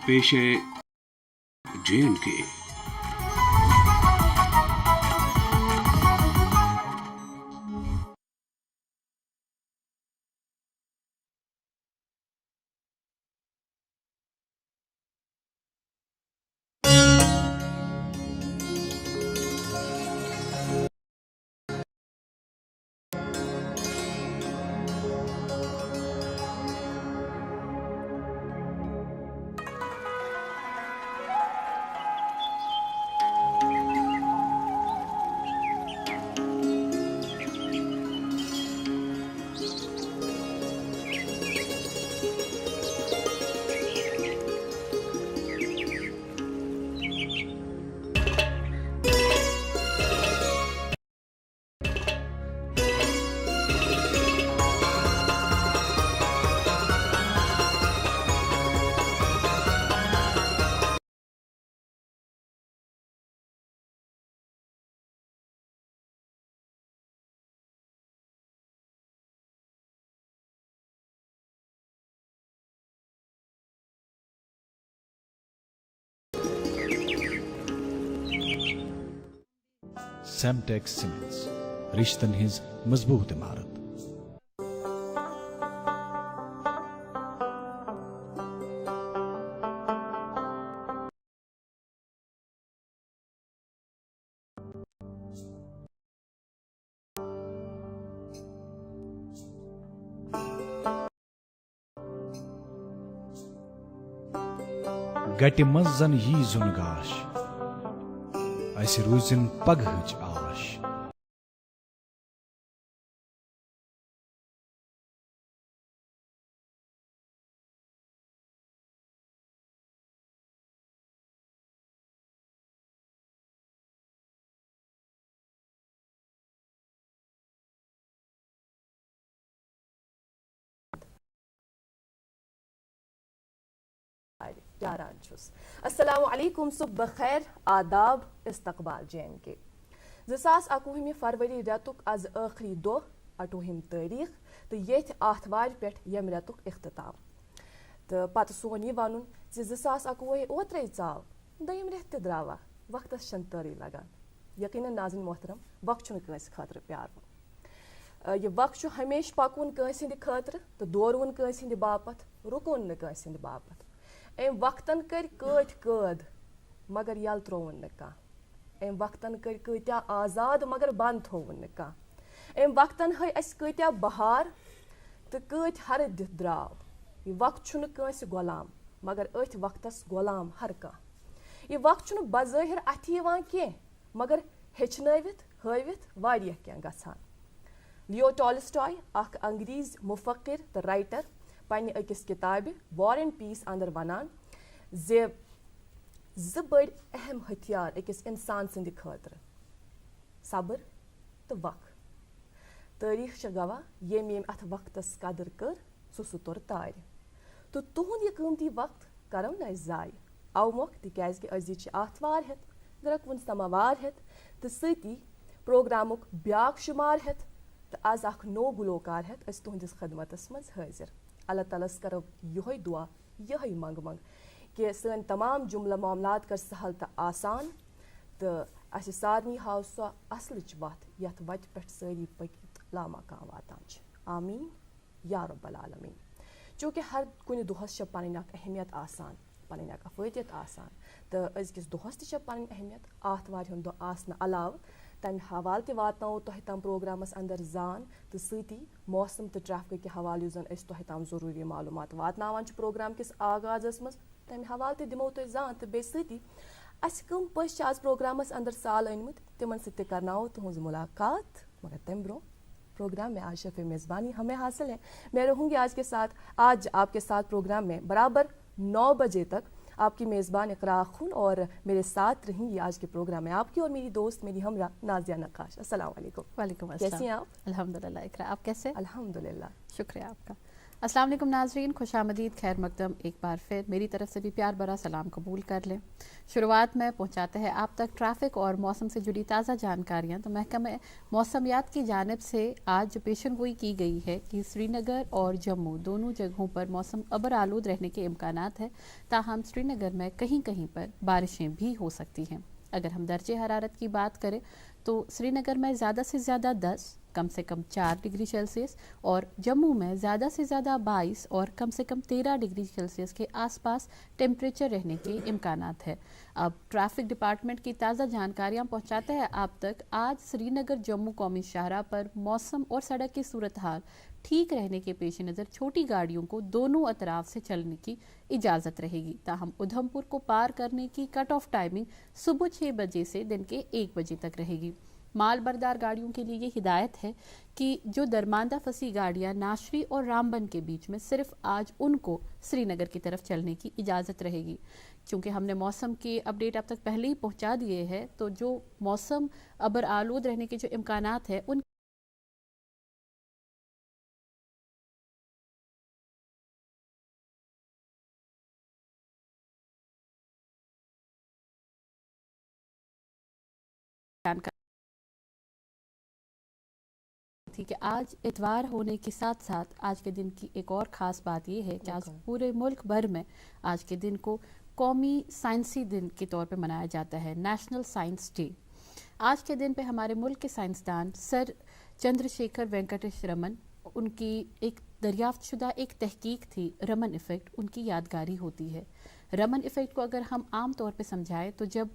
पेश है J&K। Semtex Cements, रिश्तन hinge मजबूत इमारत। गटि मंज जन यी जुन गाश, अस रूजिन पगहच आश। अस्सलामु अलैकुम, सुबह खैर, आदाब, इस्तकबाल J&K। 2021 फरवरी रेतुक आज आखिरी दो 28 तारीख तो ये आथवार पे यम रेतुक इख्तिताम तो पत सोन यह वन 2021 ओत्रे चाव दयम रेत द्रावा वक्त तरी लगान। यकीनन नाज़रीन मोहतरम, वक्त खतर प्यार यह वक्त हमेशा पकुन खतर तो दोरुन बापत रुकुन न बापत। अम वक्तन कर कद मगर यल त्रोवन न कह। अम वक्तन कर कत्या आज़ाद मगर बंद थोवन न कह। अम वक्तन है अस कत्या बहार तो कत हर दित द्राव। यह वक्त गुलाम मगर अथ वक्तस गुलाम हर कह। यह वक्त बज़ाहिर अथ कह मगर हेचनवित हवित वारिया क्या गसान। लियो टॉलस्टॉय अख अंग्रेज मुफक्किर तो राइटर पन्ने अकिस किताबे वॉर एंड पीस अंदर वनान ज बड़ अहम हथियार अकिस इंसान संद खतर सब्र तो वक्त। तारीख गवाह येम अथ वक्तस कदर कर सु तोर तार तो तुहद यह कीमती वक्त करो न जाय अव मोख तिकाज अजी आथवार हेत ग्रकवन समावार हेत तो सती प्रोग्रामुक ब्याक शुमार हेत तो आज अख नो गुलोकार हेत अस तुहदिस खदमतस मज हाजिर। अल्लाह तालस करो यही दुआ यही मंग मंग कि सन तमाम जुमला मामलात कर सहल तो आसान तो अस सारनी हाव सो असल वत यथ वत पे सारी पकित लामकाम वातान। आमीन या रब्बल आलमीन। चूँकि हर कुन दुहस पन अहमियत आसान पन अफादियत आसान तो अजकिस दुहस पन अहमियत आथवार हुंद दो आसन अलाव तम हवाल ते वातनाओ तोह तम प्रोग्रामस अंदर जान तो सती मौसम तो ट्रैफिक के हवाल जन तोह तम जरूरी मालूमात वातनावान प्रोग्राम किस आगाजस मज तम हवाल ते दिमो तो जान तो बे सती अस कम पश आज प्रोग्रामस अंदर साल अनमुत तिमन सत्य करनाओ तुहज मुलाकात मगर तम ब्रो प्रोग्राम में आज शफ़े मेज़बानी हमें हासिल है। मैं रहूँगी आज आपके साथ प्रोग्राम में बराबर 9 बजे तक आपकी मेज़बान इक़रा खून और मेरे साथ रहेंगी आज के प्रोग्राम में आपकी और मेरी दोस्त मेरी हमरा नाज़िया नक्काश। अस्सलाम वालेकुम। वालेकुम कैसी हैं आप? अल्हम्दुलिल्लाह। इक़रा आप कैसे? अल्हम्दुलिल्लाह। शुक्रिया आपका। अस्सलाम वालेकुम नाजरीन, खुशामदीद, खैर मकदम। एक बार फिर मेरी तरफ से भी प्यार भरा सलाम कबूल कर लें। शुरुआत में पहुंचाते हैं आप तक ट्रैफिक और मौसम से जुड़ी ताज़ा जानकारियां। तो महकमा मौसमियात की जानिब से आज पेशन गोई की गई है कि श्रीनगर और जम्मू दोनों जगहों पर मौसम अबर आलूद रहने के इम्कानात है, ताहम श्रीनगर में कहीं कहीं पर बारिशें भी हो सकती हैं। अगर हम दर्जे हरारत की बात करें तो श्रीनगर में ज़्यादा से ज़्यादा 10, कम से कम 4 डिग्री सेल्सियस और जम्मू में ज़्यादा से ज़्यादा 22 और कम से कम 13 डिग्री सेल्सियस के आसपास टेम्परेचर रहने के इम्कानात है। अब ट्रैफिक डिपार्टमेंट की ताज़ा जानकारियाँ पहुँचाते हैं आप तक। आज श्रीनगर जम्मू कौमी शाहरा पर मौसम और सड़क की सूरत हाल ठीक रहने के पेश नज़र छोटी गाड़ियों को दोनों अतराफ से चलने की इजाज़त रहेगी, ताहम उधमपुर को पार करने की कट ऑफ टाइमिंग सुबह 6 बजे से दिन के 1 बजे तक रहेगी। माल बरदार गाड़ियों के लिए ये हिदायत है कि जो दरमांदा फंसी गाड़ियां नाशरी और रामबन के बीच में, सिर्फ आज उनको श्रीनगर की तरफ चलने की इजाज़त रहेगी। क्योंकि हमने मौसम के अपडेट अब तक पहले ही पहुंचा दिए हैं, तो जो मौसम अबर आलूद रहने के जो इम्कानात है उन जानकारी थी कि आज इतवार होने के साथ साथ आज के दिन की एक और ख़ास बात यह है कि आज पूरे मुल्क भर में आज के दिन को कौमी साइंसी दिन के तौर पे मनाया जाता है, नेशनल साइंस डे। आज के दिन पे हमारे मुल्क के साइंसदान सर चंद्रशेखर वेंकटेश रमन, उनकी एक दरियाफ्तशुदा एक तहकीक थी रमन इफ़ेक्ट, उनकी यादगारी होती है। रमन इफ़ेक्ट को अगर हम आम तौर पे समझाएं तो जब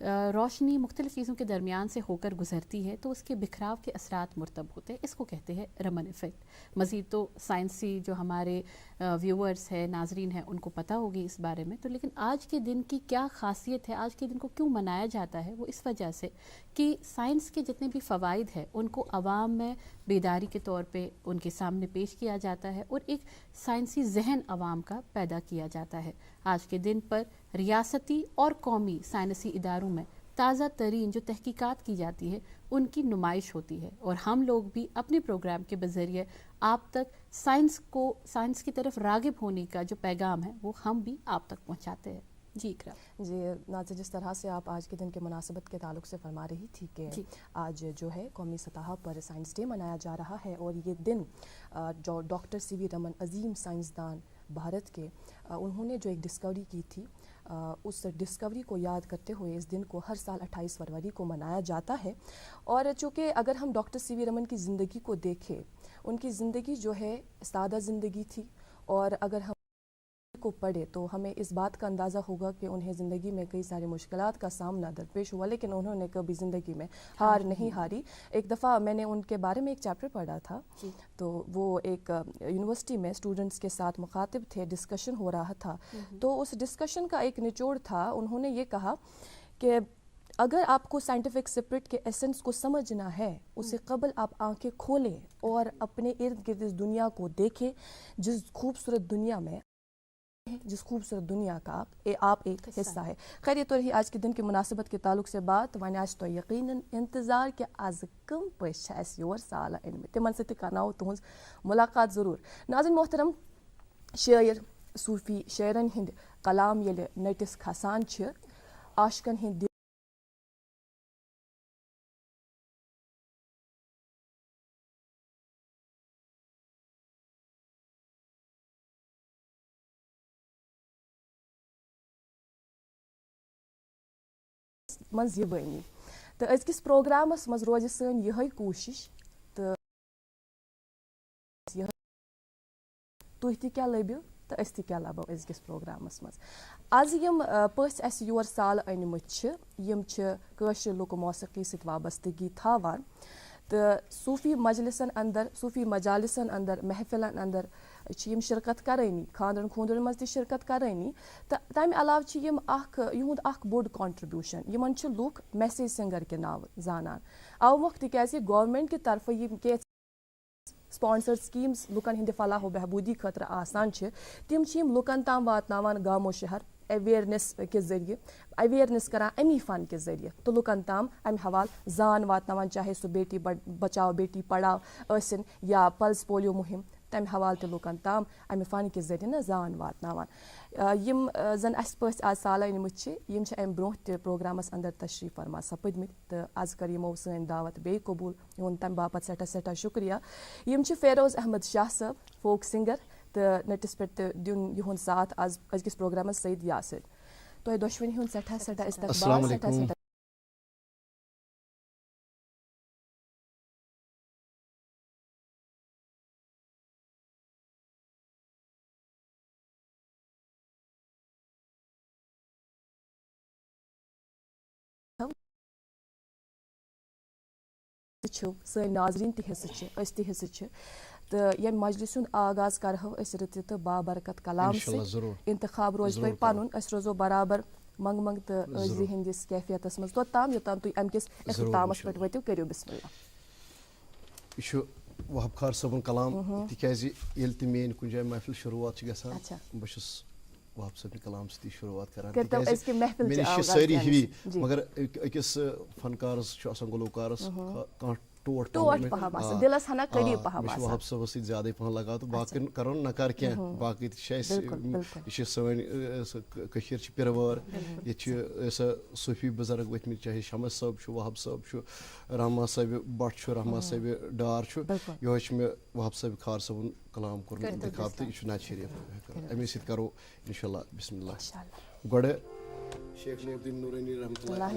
रोशनी मुख्तलिफ़ चीज़ों के दरमियान से होकर गुजरती है तो उसके बिखराव के असरात मुरतब होते हैं, इसको कहते हैं रमन इफ़ेक्ट। मज़ीद तो साइंसी जो हमारे व्यूअर्स हैं, नाजरीन हैं, उनको पता होगी इस बारे में। तो लेकिन आज के दिन की क्या खासियत है, आज के दिन को क्यों मनाया जाता है, वो इस वजह से कि साइंस के जितने भी फ़वाइद हैं उनको अवाम में बेदारी के तौर पे उनके सामने पेश किया जाता है और एक साइंसी जहन अवाम का पैदा किया जाता है। आज के दिन पर रियासती और कौमी साइंसी इदारों में ताज़ा तरीन जो तहकीकात की जाती है उनकी नुमाइश होती है, और हम लोग भी अपने प्रोग्राम के बज़रिए आप तक साइंस की तरफ रागिब होने का जो पैगाम है वो हम भी आप तक पहुँचाते हैं। जी इकरा। जी नाज़िर, जिस तरह से आप आज के दिन के मुनासबत के ताल्लुक से फरमा रही थी कि आज जो है कौमी सतह पर साइंस डे मनाया जा रहा है, और ये दिन जो डॉक्टर CV रमन, अजीम साइंसदान भारत के, उन्होंने जो एक डिस्कवरी की थी, उस डिस्कवरी को याद करते हुए इस दिन को हर साल 28 फरवरी को मनाया जाता है। और चूँकि अगर हम डॉक्टर CV रमन की ज़िंदगी को देखें, उनकी ज़िंदगी जो है सादा ज़िंदगी थी, और अगर हम को पढ़े तो हमें इस बात का अंदाज़ा होगा कि उन्हें ज़िंदगी में कई सारी मुश्किलात का सामना दरपेश हुआ, लेकिन उन्होंने कभी ज़िंदगी में हार नहीं हारी। एक दफ़ा मैंने उनके बारे में एक चैप्टर पढ़ा था, तो वो एक यूनिवर्सिटी में स्टूडेंट्स के साथ मुखातिब थे, डिस्कशन हो रहा था, तो उस डिस्कशन का एक निचोड़ था, उन्होंने ये कहा कि अगर आपको साइंटिफिक स्पिरिट के एसेंस को समझना है, उससे कबल आप आंखें खोलें और अपने इर्द गिर्द इस दुनिया को देखें, जिस खूबसूरत दुनिया का आप एक हिस्सा है। खैर, ये तो रही आज के दिन की मुनासिबत के ताल्लुक से बात। वन आज तो यकीनन इंतजार कि आज कम पैस योर साल इन तिमन से करना तुहज मुलाकात ज़रूर। नाज़रीन मोहतरम, शायर सूफी शायरन हिंद कलाम ये नटिस खसान आशिकन हिंद मज यबानी, तो अजकिस प्रोग्रामस मज रोज सन यही कोशिश तो तुह ति क्या लबियो तो अस ति क्या लबो अजकिस प्रोग्रामस मज। आज यम पस अस योर साल अनमुत यम कशर लुक मौसीकी सत वाबस्तगी थावान, तो सूफी मजलिसन अंदर, सूफी मजालिसन अंदर, महफिलन अंदर यम शिरकत करानी, खानदरन खूंदरन मज ति शिरकत करानी, तो तमि अलाव यम युंद बोड़ कॉन्ट्रीब्यूशन यमन लूख मैसेज सिंगर के नाव जानान अव मख तिकाज गवर्नमेंट की तरफ यम के स्पॉन्सर्ड स्कीम्स लुकन हिंद फलाह बहबूदी खतर आसान तिम यम लुकन ताम वातनावान गामो शहर अवेयरनेस के ज़रिए, अवेयरनेस करा अमी फ़न के ज़रिए, तो लुकन ताम अम हवाल जान वातनावान, चाहे सो बेटी बचाओ बेटी पढ़ाओ या पल्स पोलियो मुहिम, तम हवाले ते लूकन ताम अमे फन के जरिए ना जान वातनावान यम जन अस पस आज साल अनमुत यम अम ब्रोह ते प्रोग्रामस अंदर तशरीफ फरमा सपदमित तो आज कर यमो सन दावत बे कबूल योन तम बापत सटा सटा शुक्रिया यम फेरोज अहमद शाह साहब फोक सिंगर तो नटिस पे दिन युन साथ आज अजकिस प्रोग्रामस सईद यासिर तो दोशवनी हुन सटा सटा इस्तकबाल सटा सटा सन नाजरीन तह हिस्से तो यम मजलिस आगाज करो रत तो बाबरकत कलाम से इंतखाब रोज तुम पन रोजो बराबर मंग मंग तो अजी हंदिस कैफियत मज तोताम योताम तुम अमकिस अख्तामस पे वतु करो बिस्मिल्लाह यह वहाब खार सबन कलाम तिकाज येल ते मेन कुन जाय महफिल शुरुआत गसान बस वहाब सबन कलाम से शुरुआत करान मे सारी हवी मगर अकिस फनकारस गुलकारस कह टोट दिलस हना करीब पहम वहाब सब ज्यादा पह लगा तो बाकी करो नकार क्या बाकी यह सन पिरवर ये सूफी बुजुर्ग वथम चाहे शमस साहब वहाब साहब रहमा साहब बट रहमा साहब डार यह मे वहाब साहब खार सबन कलाम कोर इंतखाब तो यह नात शरीफ अमे सत करो इंशाल्लाह बिस्मिल्लाह गोड़ शेख नूरुद्दीन नूरानी रहमतुल्लाह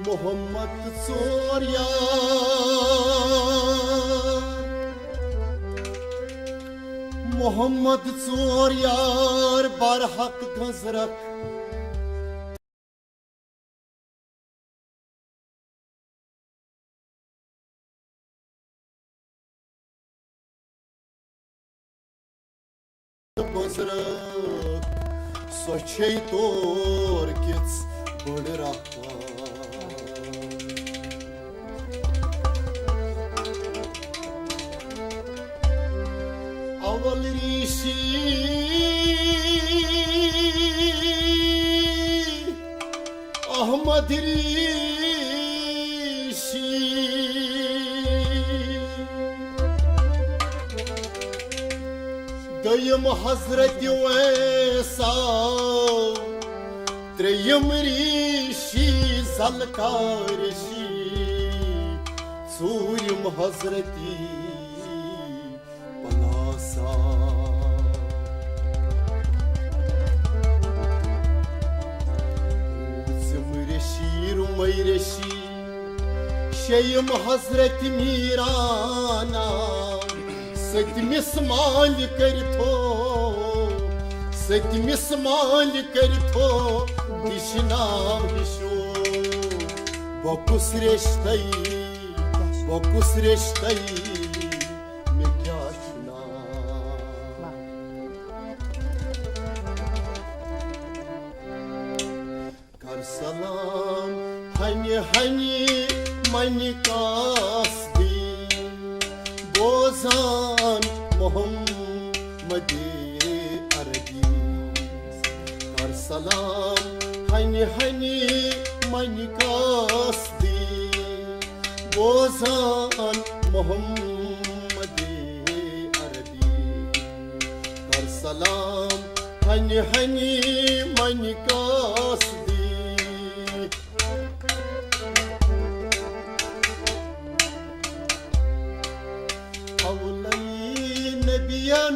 मोहम्मद सोरिया मोहम्मद सोरियार बरहक गजरक सोचे तोर किस बड़ रहा अवल ऋषि अहमद ऋषि दयम हजरत वैसा त्रेयम ऋषि जलकार ऋषि सूर्यम हजरती ऋषि शेयम हजरत मीराना सतमिस माल कर थो दिशनाम हिशो बकुस रेश्तई में क्या सुना कर सलाम हनी हनी मन कास्दी बोजान मोहम्मद अरबी कर सलाम हनी हनी मन कास्दी बोजान मोहम्मद अरबी कर सलाम हनी हनी मन कास्दी नबियन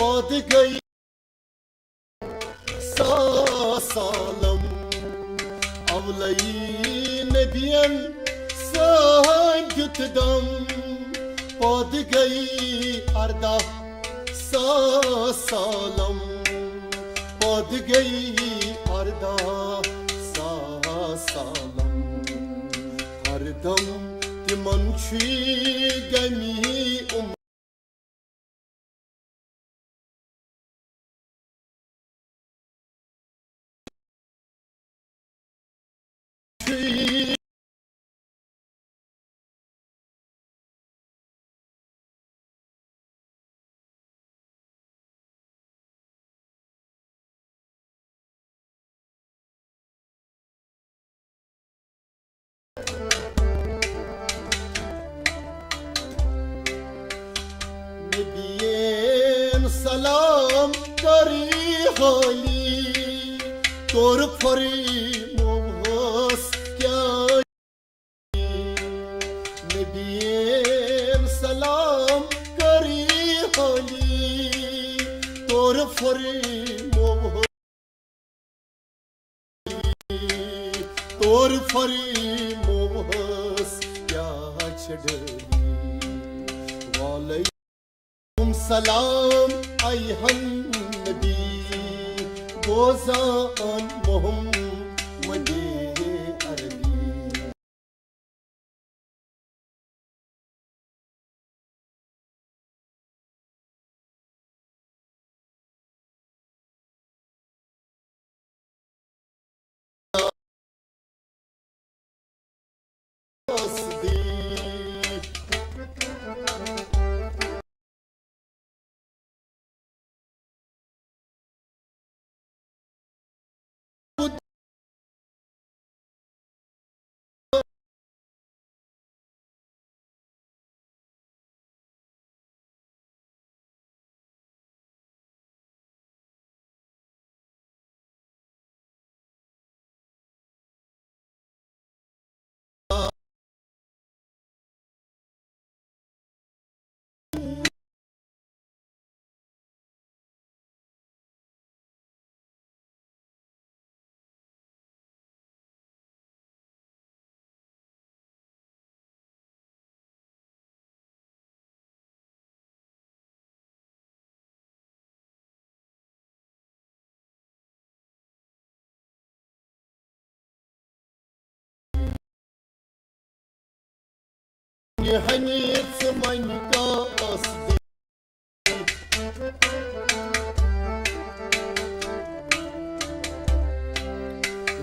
बाद गई सालम अवलई नबियन सादम बाद गई अर्दा सालम बाद गई अर्दा सालम हरदम तिमन गमी करी होली तोर फरी मोहस क्या नबीन सलाम करी होली तोर फरी मोहस तोर फरी मोहस क्या छड़ली वालेकुम सलाम अयहन नबी बोजान मोहम्मद अरबी हनीफ मन का अस्दी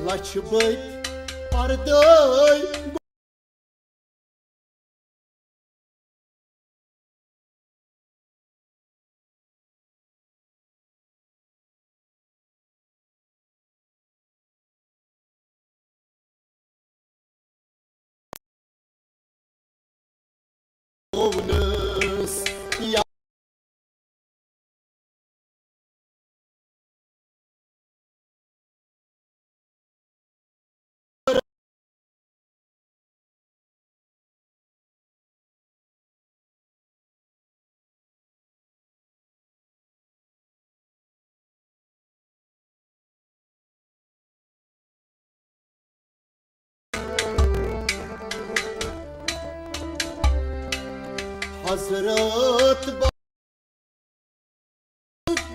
लछबत पर्दय Bonus, ja. Hazret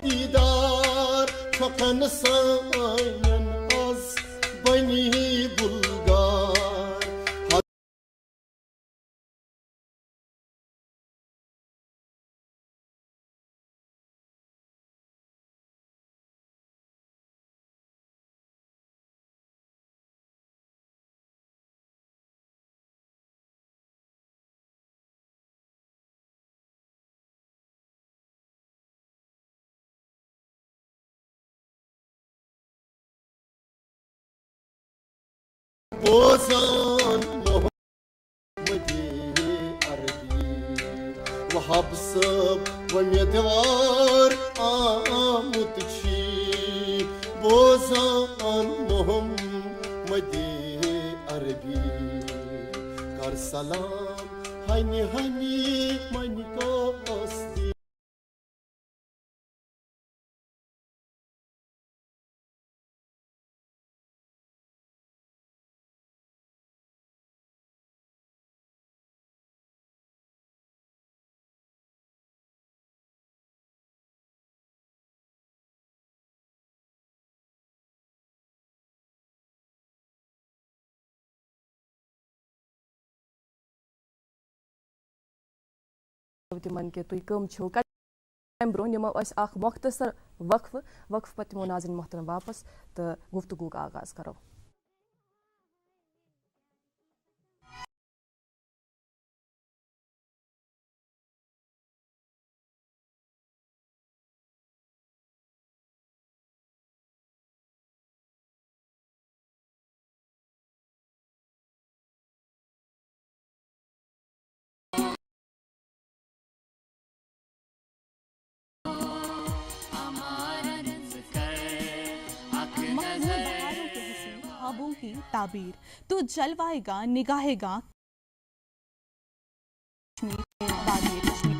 didar çokan sayan az bani bulgar bozan Muhammed Arabi Vahab sab ve medvar amutçi bozan Muhammed Arabi kar salam hani hani manika asti तिमन के तुई कम छो का ब्रो निमो अस आख मुख्तसर वक्फ पत निमो नाज़रीन मोहतरम वापस तो गुफ्तगू का आगाज करो। हमारा की ताबीर, तू जलवाएगा निगाहेगा कश्मीर, वादी कश्मीर।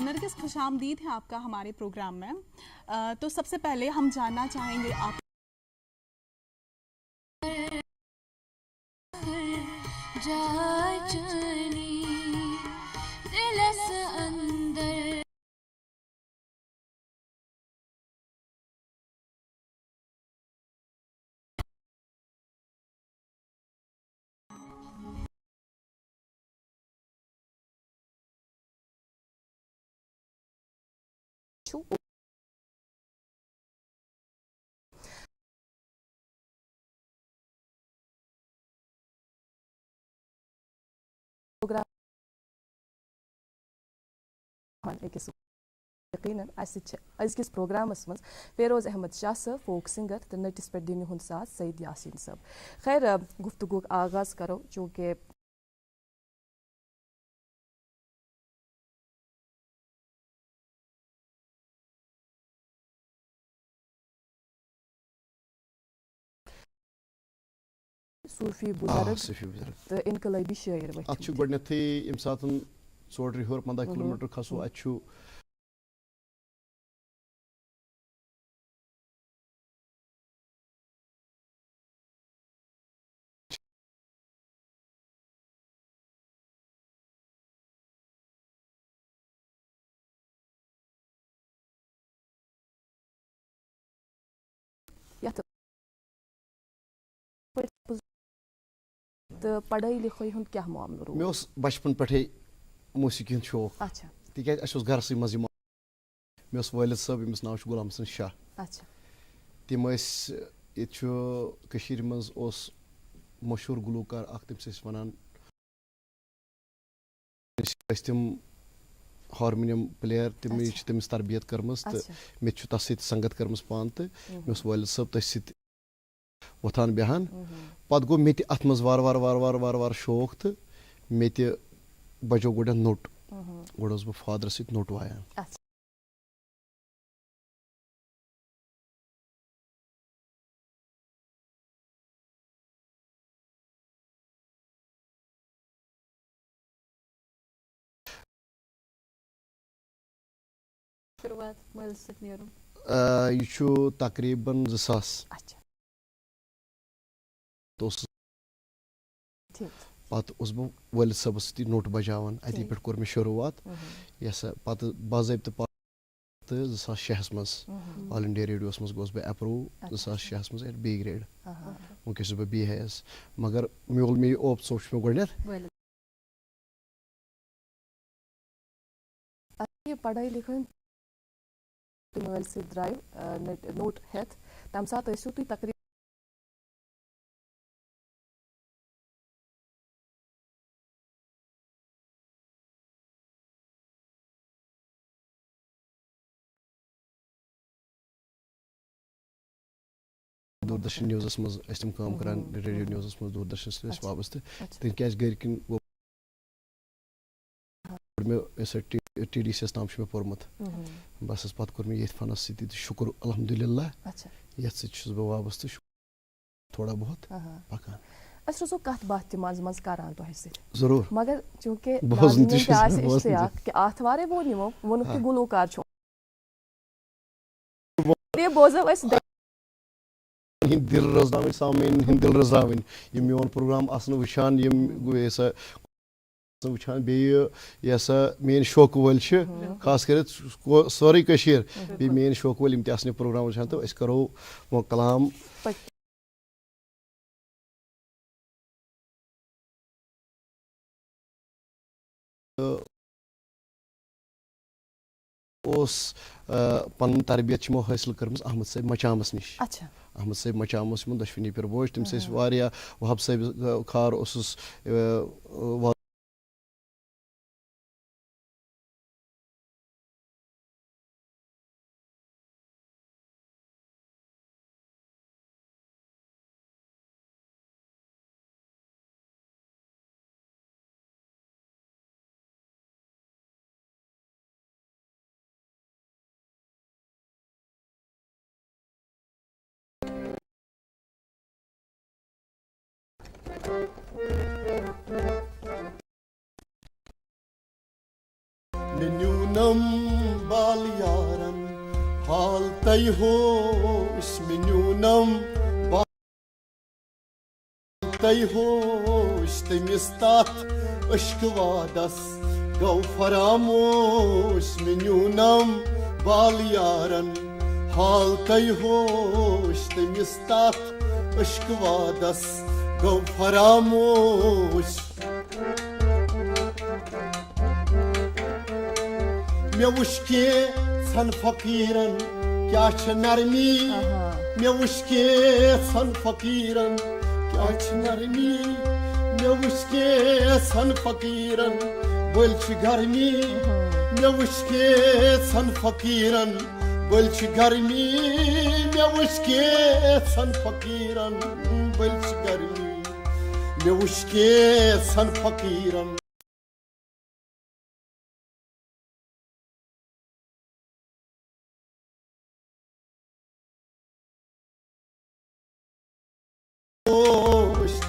नरगिस, खुशामदीद है आपका हमारे प्रोग्राम में। तो सबसे पहले हम जानना चाहेंगे आप प्रोग्राम अकिस यकीनन अजकिस प्रोग्रामस मज फेरोज अहमद शाह साहब फोक सिंगर तो नटिस पे दिन हुंद साथ सईद यासीन साहब। खैर गुफ्तगू आगाज करो चूँकि सूफी बुजुर्ग तो इनकलाबी शायर अत गोडनैथै यम सात चोडरी हर 15 किलोमीटर खसो अत तो पढ़ाई लिखाई हुंद क्या मामला रो? मे बचपन पे मौसीकी हुंद शौक। अच्छा तिकाज अस गरसै मज मे वालिद साहब यमिस नाव गुलाम हसन शाह। अच्छा तिम ये मज मशहूर गुलूकार अख तमिस वनान तिम हारमोनियम प्लेयर तमिस तरबियत कर्मस तो मे तस सत संगत कर्मस पान तो मे वालिद साहब तस सत वथान बेहान पत गो मे अत मज वार वार वार वार वार वार शौक तो मे बजो गोड नोट गोड बह फादर सत नोट वायान। यह तकरीबन 2000 पत बह वालिद साहब सत नोट बजावान अति पे कोर मे शुरुआत यस पत बाज़ाब्त 2006 मज ऑल इंडिया रेडियो मज गोस बह अप्रूव 2006 मज बी ग्रेड वनकस बह BHS मगर मोल मे ओप सोच मे गोडनैथ पढ़ाई लिखाई मोबाइल से ड्राइव नोट हेत तम सात ऐसु तुई तकरीबन दूरदर्शन न्यूज़स मज तम काम करान रेडियो न्यूज़स मज दूरदर्शन से वाबस्त तन क्या गरकिन मे TDCS ताम मे पोरमुत बस पत कोर मे ये फनस सत शुक्र अल्हम्दुलिल्लाह ये बह वाबस्त थोड़ा बहुत पकान। अस रोजो कत बात मज मज करान तोह सत जरूर मगर चूंकि इश्तियाक कि आथवारे वो निमो वोन कि गुलूकार छो ये बोजो अस दिल रजावन सामीन हिंद दिल रजावन ये मोन प्रोग्राम आसन वुचान यम ऐसा वुचान बे यसा मेन शौक वल खास कर सारी कशीर बे मेन शौक वल यम ते प्रोग्राम वुचान तो अस करो वो कलाम पन तरबियत हासिल कर्मस अहमद साहब मचामस निश। अच्छा अहमद साहब मचामस दशवनी पर बोज तम वहाब साहब खार Menunam bal yaran hal tay hoş menunam bal tay hoş temistat aşk vadas gau faramoş menunam bal yaran hal tay hoş temistat aşk vadas gau faramoş Mea ushke san fakiran kya chanarmi Mea ushke san fakiran kya chanarmi Mea ushke san fakiran bolch garmi Mea ushke san fakiran bolch garmi Mea ushke san fakiran bolch garmi Mea ushke san fakiran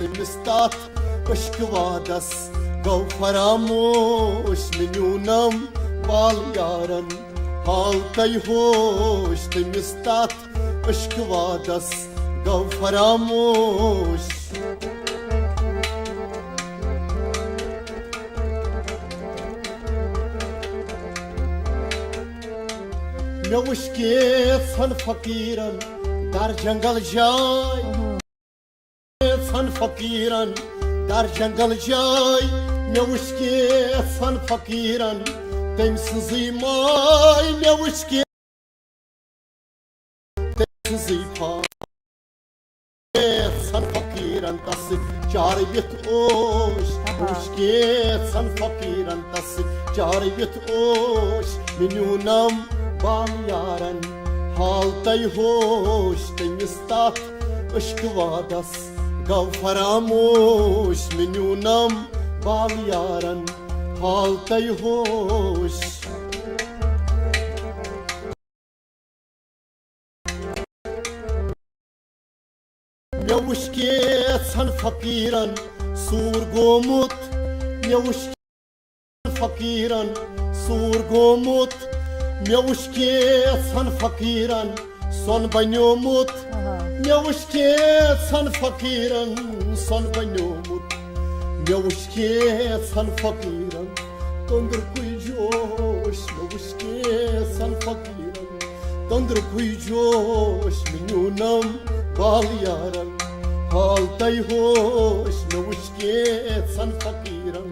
Temistat aşk vadas gau faramoş menunam bal yaran hal tay hoş temistat aşk vadas gau faramoş Mea ushke san fakiran dar jangal jay san fakiran dar jangal jay Mea ushke san fakiran temsizi may Mea ushke temsizi pay san fakiran tas char bit oş ushke san fakiran tas char bit oş menunam bal yaran hal tay hoş temistat aşk vadas gau faramoş menunam bal yaran hal tay hoş Mea ushke san fakiran sur gomut Mea ushke san fakiran sur gomut Mea ushke san fakiran son banyomut Mea ushke san fakiran son banyomut Mea ushke san fakiran tondur kuyjosh Mea ushke san fakiran tondur kuyjosh menunam bal yaran hal tay hoş Mea ushke san fakiran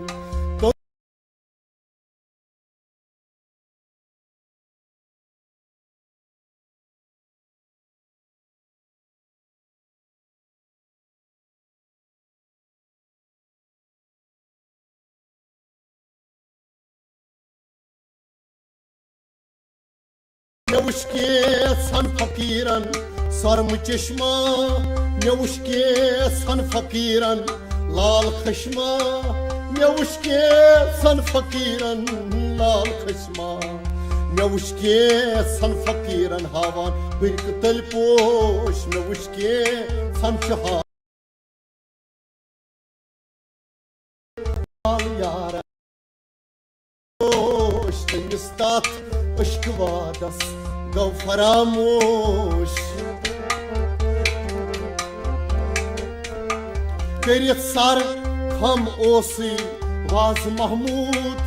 Mea ushke san fakiran sarm çeşma Mea ushke san fakiran lal khashma Mea ushke san fakiran lal khashma Mea ushke san fakiran havan birk talposh Mea ushke san çaha bal yaran hoş temistat aşk vadas gau faramoş Kerit sar kham osi vaz mahmud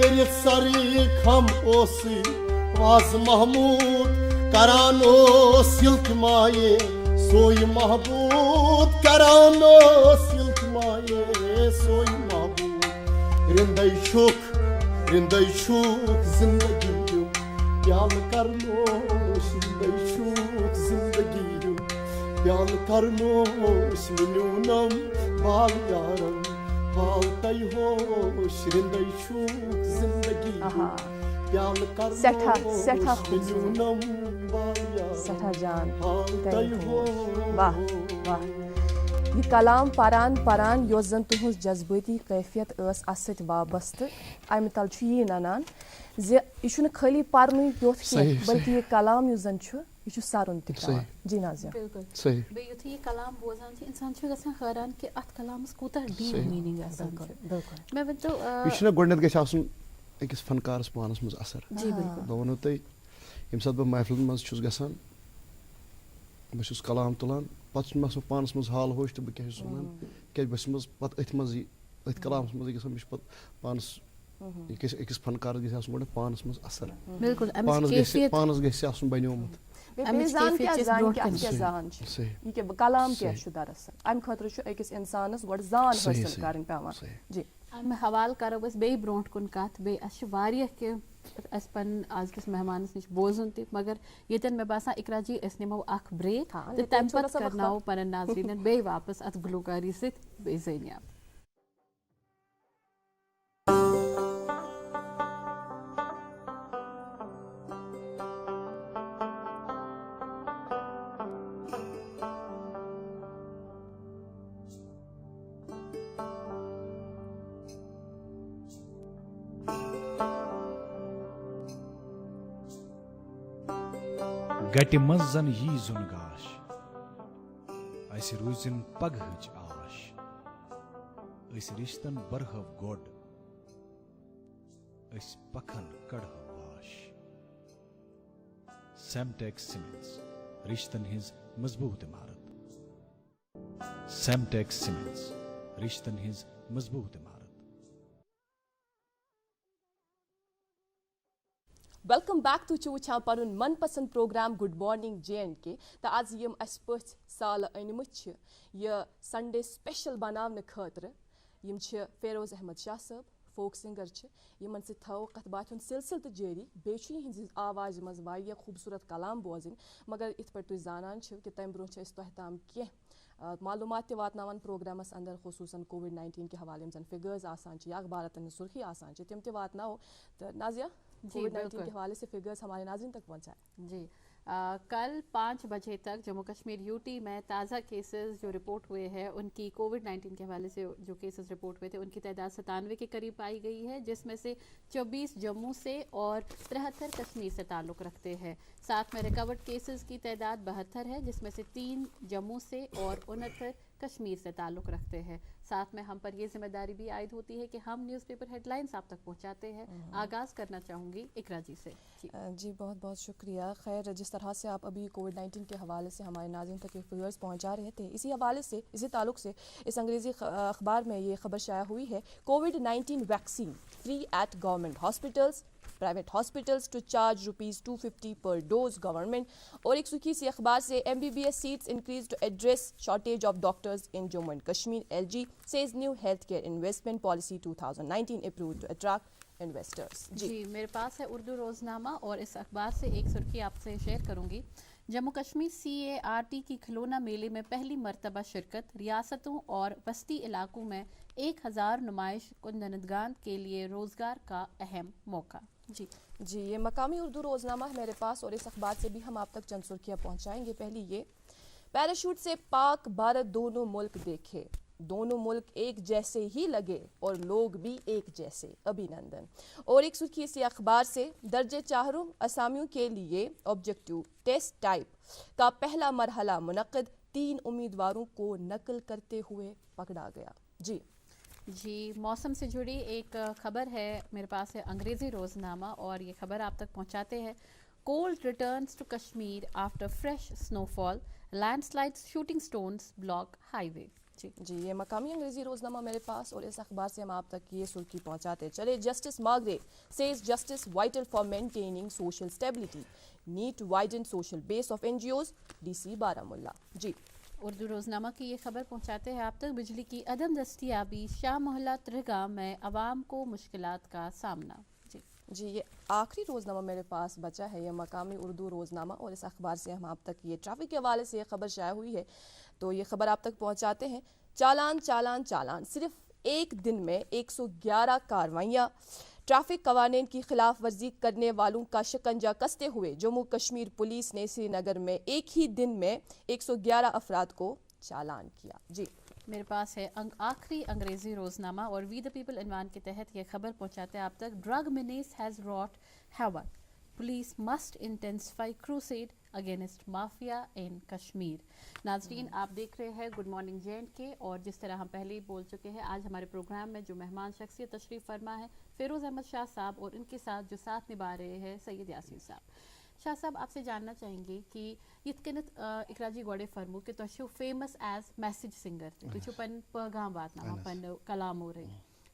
Kerit sari kham osi vaz mahmud Karano silkmaye soy mahbud Karano silkmaye soy mahbud Rinday şuk zindagiyum Yal karnoş rinday şuk zindagiyum Yal karnoş menunam bal yaran hal tay hoş rinday şuk zindagiyum Yal karnoş menunam bal yaran Setha Jan hal tay hoş वाह वाह ये कलाम पारान पारान योस जन तुहंस जज्बाती कैफियत अस सत वाबस्त अमि तल यह ननान यह खाली पारन योत बल्कि यह कलाम युस जन ये सारुन सही। जी नाजिया बिल्कुल सही बे युथ ये कलाम बोजान छ इंसान छ गसन हैरान कि अत कलामस कोता डीप सही। मीनिंग आसान बिल्कुल मैं वन तो यह छुना गोडनेत गछ आसन अकिस फनकारस पानस मज असर जी बिल्कुल बह वनो तय यम सात बह महफिल मज छुस गसान बह छुस कलाम तुलान पत मस पानस मज हाल होश तो बह क्या छुस वनान क्या बस मज पत अथ मज अथ कलामस मज गसान मिश पत पानस अकिस फनकार गछ आसन गोड पानस मज असर बिल्कुल अमिस कैफियत पानस गछ आसन बनोमत बेजान क्या कैफियत जान ब्रोट क्या कन क्या सही। जान सही। ये के कलाम क्या सही। दरअसल अम खतर अकिस इंसानस गोड जान सही, हासिल सही। करन पेवान सही। जी मैं हवाल करो बस बे ब्रोट कुन कत बे अश वारिया के अस पन आज किस मेहमानस निश बोजुन ति मगर येतन में बासा इकरा जी अस निमो अख ब्रेक हाँ, ते येतन तम थोड़ा पत सा वक्त करनाओ पन नाजरीन बे वापस अत गुलकारी सित बे ज़ैनिया गटि मंज जन यी जुन गाश अस रूजिन पगहच आश अस रिश्तन बरहव गोड अस पखन कड़हव वाश सेमटेक्स सीमेंट्स रिश्तन हिज मजबूत इमारत सेमटेक्स सीमेंट्स रिश्तन हिज मजबूत इमारत वेलकम बैक टू वुचान पन मनपसंद प्रोग्राम गुड मॉर्निंग JNK तो आज यम अस पथ साल अनमुत यह संडे स्पेशल बनाने खतर यम फेरोज अहमद शाह साहब फोक सिंगर यमन सो कत बात सिलसिल तो जारी बेहद आवाज़ मज वारिया खूबसूरत कलाम बोजन मगर इत पे तुम जानान कि तम ब्रो तह ताम कह मालूमात वातनावान प्रोग्रामस अंदर खुसूसन कोविड-19 के हवाले जन फिगर्स आसान या अखबारतन सुर्खी आसान तम त वातनाओ तो नाजिया कोविड-19 के हवाले से फिगर्स हमारे नाज़रीन तक पहुँचाए जी कल 5 बजे तक जम्मू कश्मीर यूटी में ताज़ा केसेस जो रिपोर्ट हुए हैं उनकी कोविड-19 के हवाले से जो केसेस रिपोर्ट हुए थे उनकी तादाद 97 के करीब पाई गई है जिसमें से 24 जम्मू से और 73 कश्मीर से ताल्लुक़ रखते हैं। साथ में रिकवर्ड केसेस की तादाद 72 है जिसमें से 3 जम्मू से और 69 कश्मीर से ताल्लुक़ रखते हैं। साथ में हम पर ये जिम्मेदारी भी आयद होती है कि हम न्यूज़पेपर हेडलाइंस आप तक पहुंचाते हैं। आगाज़ करना चाहूँगी इकरा जी से। जी बहुत बहुत शुक्रिया। खैर जिस तरह से आप अभी कोविड-19 के हवाले से हमारे नाज़रीन तक ये फिगर्स पहुंचा रहे थे इसी हवाले से इसी ताल्लुक से इस अंग्रेज़ी अखबार में ये खबर शाया हुई है कोविड-19 vaccine free at government hospitals private hospitals to charge ₹250 per dose government. और एक सुर्खी सी अखबार से MBBS seats increase to address shortage of doctors in Jammu and Kashmir. LG says new health care investment policy 2019 approved to attract investors. जी मेरे पास है उर्दू रोजनामा और इस अखबार से एक सुर्खी आपसे शेयर करूंगी। जम्मू कश्मीर CART की खिलौना मेले में पहली मरतबा शिरकत। रियासतों और बस्ती इलाकों में 1000 नुमाइश कुंदनदगान के लिए रोजगार का अहम मौका। जी ये मकामी उर्दू रोजनामा है मेरे पास और इस अखबार से भी हम आप तक चंद सुर्खियाँ पहुँचाएंगे। पहली ये पैराशूट से पाक भारत दोनों मुल्क देखे, दोनों मुल्क एक जैसे ही लगे और लोग भी एक जैसे, अभिनंदन। और एक सुर्खी इसी अखबार से दर्जे चाहरों असामियों के लिए ऑब्जेक्टिव टेस्ट टाइप का पहला मरहला मुनक्किद, 3 उम्मीदवारों को नकल करते हुए पकड़ा गया। जी मौसम से जुड़ी एक खबर है मेरे पास है अंग्रेज़ी रोजनामा और ये खबर आप तक पहुंचाते हैं। Cold returns to Kashmir after fresh snowfall, landslides shooting stones block highway. जी ये मकामी अंग्रेजी रोजनामा मेरे पास और इस अखबार से हम आप तक ये सुर्खी पहुंचाते चले। Justice Magrey says justice vital for maintaining social stability, need to widen social base of NGOs, DC Baramulla. जी उर्दू रोजनामा की ये खबर पहुंचाते हैं आप तक। बिजली की अदम दस्तियाबी, शाह मोहल्ला त्रिगाम में अवाम को मुश्किलात का सामना। जी ये आखिरी रोजनामा मेरे पास बचा है, ये मकामी उर्दू रोजनामा और इस अखबार से हम आप तक ये ट्रैफिक के हवाले से ये खबर शाया हुई है तो ये खबर आप तक पहुंचाते हैं। चालान चालान चालान, सिर्फ एक दिन में 111 कार्रवाइयाँ। ट्रैफिक कवानीन की खिलाफ वर्जी करने वालों का शिकंजा कसते हुए जम्मू कश्मीर पुलिस ने श्रीनगर में एक ही दिन में 111 अफराद को चालान किया। जी मेरे पास है आखिरी अंग्रेजी रोजनामा और वी द पीपल इनवान के तहत ये खबर पहुंचाते हैं आप तक। Drug menace has wrought havoc, police must intensify crusade against mafia in Kashmir. नाज़रीन, आप देख रहे हैं गुड मॉर्निंग J&K, और जिस तरह हम पहले ही बोल चुके हैं, आज हमारे प्रोग्राम में जो मेहमान शख्सियत तशरीफ़ फरमा है फ़िरोज़ अहमद शाह साहब, और इनके साथ जो साथ निभा रहे हैं सैयद यासीन साहब। शाह साहब, आपसे जानना चाहेंगे कि यित कनित इकरा जी गोडे फरमो कि तुम छो फेमस एज मैसेज सिंगर, तुम पन पैगाम वातनावान पन कलामो रे।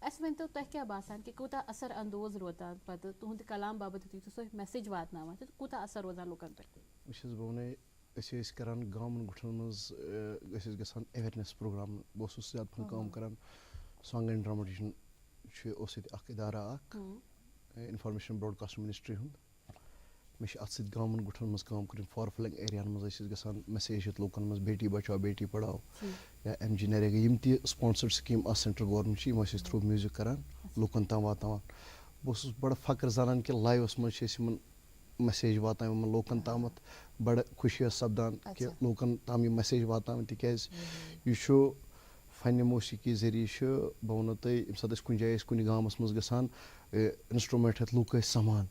अस वन तो तह क्या बासान कि कोता असर अंदोज रोतान पत तुहंद कलाम बाबत तुम सो मैसेज वातनावान तो कोता असर रोजान लोकन पे। बस बोने ऐसे करान गामन गुठन मज गसान अवेयरनेस प्रोग्राम बहुत ज्यादा फन काम करान सॉन्ग एंड ड्रामा डिवीजन उस इदारा इंफॉर्मेशन ब्रॉडकास्ट मिनिस्ट्री हुंद मे अत गामन गुठन मज काम कर फॉर फ्लंग एरियान मज गसान मैसेज लोकन मज बेटी बचाओ बेटी पढ़ाओ या MG नरेगा यम ति sponsored scheme central government through music करान लोकन ताम वातावान। बस बड़ा फक्र जानान कि लाइवस मज मैसेज वातान लोकन तामत बड़ा खुशी सपदान कि लोकन ताम यह मैसेज वातान तिकाज यह फन मौसीकी जरिए बह वो तुम ये सात कुछ जाए कुछ गामस मज गसान इंस्ट्रूमेंट हेत लूक समान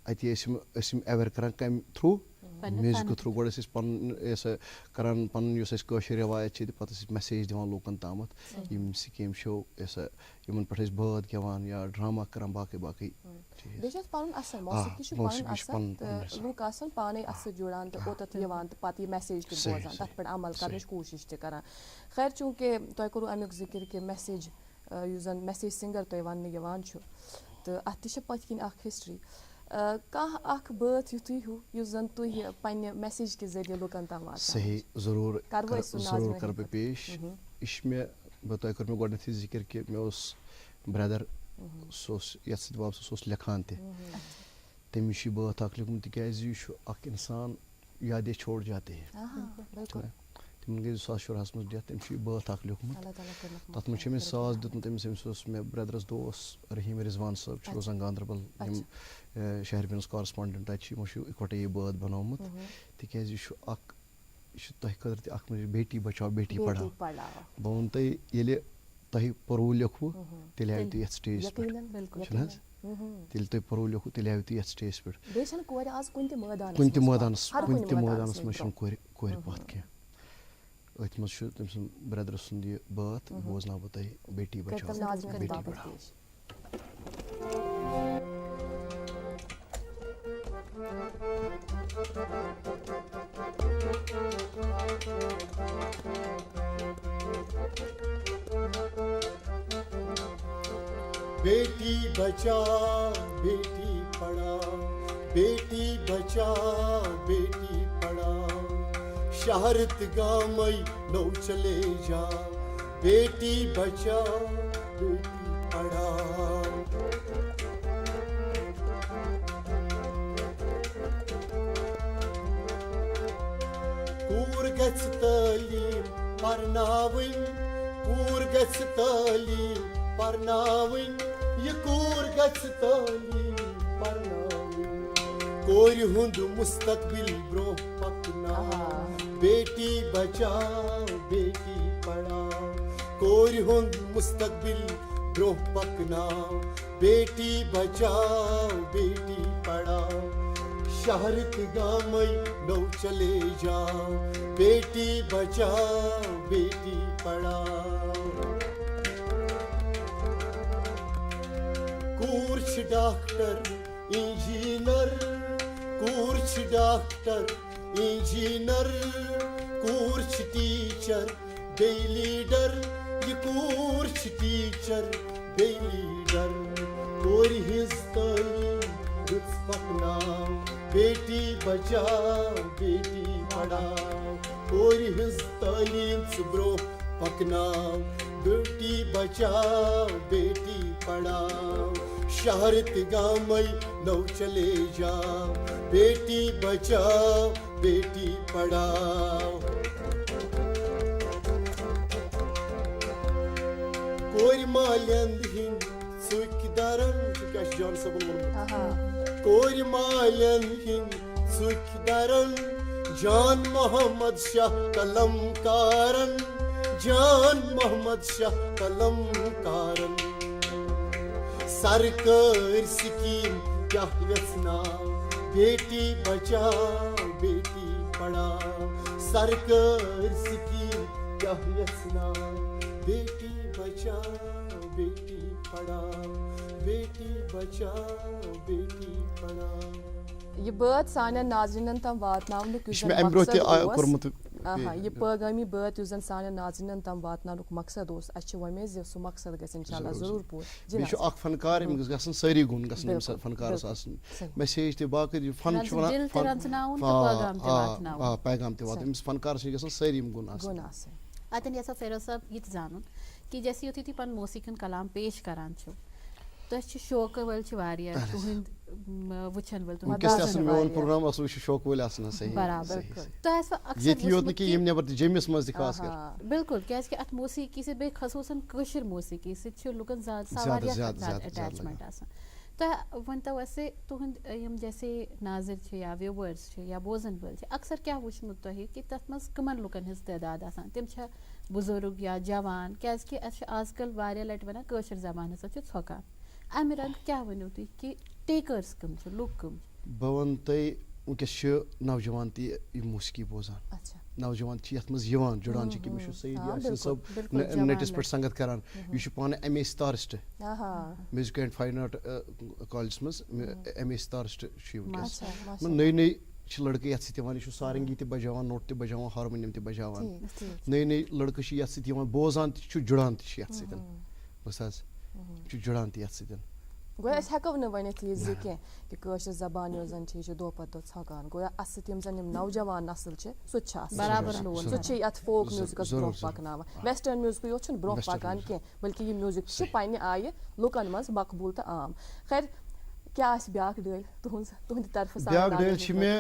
अति अवेयर करान कम थ्रू म्यूजिक थ्रू गोड करान पन रवायत पे मैसेज दिवान लोकन तामत यम स्कीम शो इन पे बात गेवान या ड्रामा करान बाकी बाकी लूक पाने जुड़ान तो ओत पे मैसेज बोजान तथ पे अमल कर कोशिश करान। खैर चूंकि तुम करू अमुक जिक्र कि मैसेज जन मैसेज सिंगर तुम वन तो अत पत्किन हिस्ट्री कह बात युत हो जन तुम पे मैसेज के जरिए लुकन तम सही जरूर जरूर कर पेश इश मे तुम कर गोडनथी जिक्र कि मे ब्रदर सत वापस लिखान तमिश बात लिखम तिकाज यह इंसान यादें छोड़ जाते हैं तमन गई 2014 मज डेथ तम बात लिखमुत तथ मे सास दितमुत तमिस मे ब्रदरस दोस रहीम रिजवान साहब रोजान गांधरबल शहर बिनस कॉरस्पॉन्डेंट इकवटे यह बात बनोमुत तिकाज यह तह खतर बेटी बचाओ बेटी पढ़ाओ बह वन तुम पर्वू लिखू तेल आयो तुम ये स्टेज तेल तुम पर्वू लिखू तेल आयो तुम ये स्टेज पे कुन मैदानस मज कोर पात क्या अत मज तम सुन ब्रदर सुंद यह बात बोजना बह तुम बेटी बचाओ बेटी पढ़ाओ। बेटी बचाओ बेटी पढ़ाओ बेटी बचाओ बेटी पढ़ाओ शहरत गामई नौ चले जाओ बेटी बचाओ बेटी पढ़ाओ। कूर गछ तालीम परनाविन कूर गछ तालीम परनाविन ये कूर गछ तालीम परनाविन कोर हुंद मुस्तकबिल ब्रो पकना बेटी बचाओ बेटी पढ़ाओ कोर हुंद मुस्तकबिल ब्रो पकना बेटी बचाओ बेटी पढ़ाओ शहरत गामई नौ चले जाओ बेटी बचाओ बेटी पढ़ाओ। कूर्च डॉक्टर इंजीनियर कूर्च डॉक्टर इंजीनियर कूर्च टीचर बे लीडर ये कूर्च टीचर बे लीडर कोर हिज तालीम पकनाओ बेटी बचाओ बेटी पढ़ाओ कोर हिज तालीम ब्रो पकनाओ बेटी बचाओ बेटी पढ़ाओ शहरत गामई नौ चले जाओ बेटी बचाओ बेटी पढ़ाओ। कोर मालियंद हिंद सुख दरन क्या जान सबन कोर मालियंद हिंद सुख दरन जान मोहम्मद शाह कलमकारन जान मोहम्मद शाह कलमकारन सरकार स्कीम क्या व्यसना बेटी बचाओ बेटी पढ़ाओ सरकार स्कीम क्या यसना बेटी बचाओ बेटी पढ़ाओ बेटी बचाओ बेटी पढ़ाओ ये बात सानिया नाज़रीनन तम वातनावनुक इस में अमरोती कोरमुत ये पैगामी बात युस जन सानिया नाज़रीनन तम वातनावनुक मकसद ओस अच्छ वमे ज सु मकसद गस इंशाल्लाह जरूर पूर बे छु अख फनकार इम गसन सारी गुण गसन फनकारस आसन मैसेज ते बाकी फन छु वना पैगाम ते वात इम फनकार छु गसन सारी गुण आसन अतन ऐसा फेरो सब ये जानन कि जैसे होती थी पन मौसीकन कलाम पेश करान छु तो शौक वल वारिया तुहिंद वुचन वल तुम किस मेन प्रोग्राम असु शौक वल आसना सही बराबर तो ऐसा अक्सर ये योत कि यम नेबर जमिस मज खास कर बिल्कुल क्या कि अत मौसीकी से बे खसूसन कशर मौसीकी से छु लुकन सावारिया अटैचमेंट आसन तो वन तो ऐसे तुहिंद यम जैसे नाज़िर छ या व्यूअर्स छ या बोजन वल छ अक्सर क्या वुचमुत तो कि तत मज कमन लुकन हिज तादाद आसान तिम छ बुजुर्ग या जवान क्या कि आजकल वारिया लट वना कशर जबान हसा छ छका अमे रंग क्या वनो तुम कि टेकर्स कम छ लुक कम बवन तय उनकस नौजवान ती मौसीकी बोजान अच्छा नौजवान यथ मज यवान जुड़ान कि मैं सईद यासिन सब नेटस पे संगत करान यह पाने M A sitarist music and fine art college मज एम ए स्टारिस्ट नई नई लड़के ये सवान यह सारंगी ते बजावान नोट ते बजावान हारमोनियम ते बजावान नई नई लड़के ये बोजान जुड़ान बस जुड़ान ये गोया अस हेको न वनित ये कि कशर जबान यो जन छ दो पत दो छगान गोया अस यम जन नौजवान नस्ल छ सु छ बराबर लोन सु छ यत फोक म्यूजिक ब्रो पकनावा वेस्टर्न म्यूजिक यो छ ब्रो पकान के बल्कि ये म्यूजिक छ पाने आये लुकन मज मकबूल त आम खैर क्या आस ब्याक डल तुहंद तरफ ब्याक डल छ मे